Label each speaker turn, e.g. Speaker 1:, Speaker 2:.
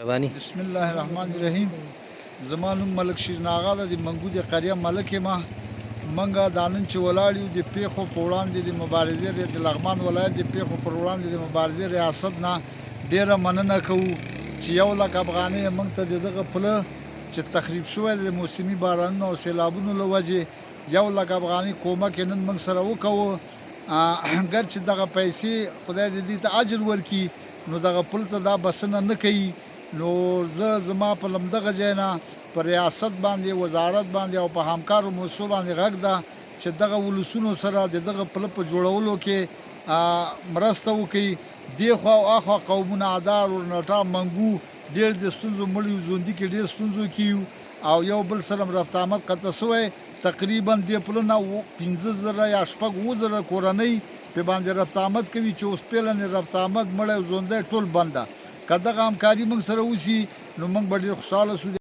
Speaker 1: رواني
Speaker 2: بسم الله الرحمن الرحیم. زما نوم ملک شیرین آغا ده، د منګو د قریه ملک یم. منګه دا نن چې ولاړ یو د پیښو په وړاندې د مبارزې د لغمان ولایت د پیښو پر وړاندې د مبارزې ریاست نه ډیره مننه کوو چې 1 لک افغانۍ موږ ته د دغه پله چې تخریب شوی د موسمي بارانونو او سیلابونو له وجې 1 لک افغانۍ کومک یې نن موږ سره وکوو. ګر چې دغه پیسې خدای دې دې ته اجر ورکړي، نو دغه پل ته دا بسنه نه کوي. نو زما په لمدغه ځای نه په ریاست باندې، وزارت باندې او په همکارو موسسو باندې غږ ده چې دغه ولسونو سره د دغه پله په جوړولو کې مرسته وکړي. دې خوا او اخوا قومونه ادار، ورنټا، منګو ډېر د ستونزو مړي ژوندي کې ډېر ستونزو کې یو او یو بل سره رفت آمد قطع شوی. تقریبا دې پله نه 15,000 یا 7,000 کورنۍ په باندې رفت آمد کوي چې اوس پیلنې رفت آمد مړی او ژوندی ټول بند ده. که دغه همکاري موږ سره وشي نو موږ به ډېر خوشحاله شو.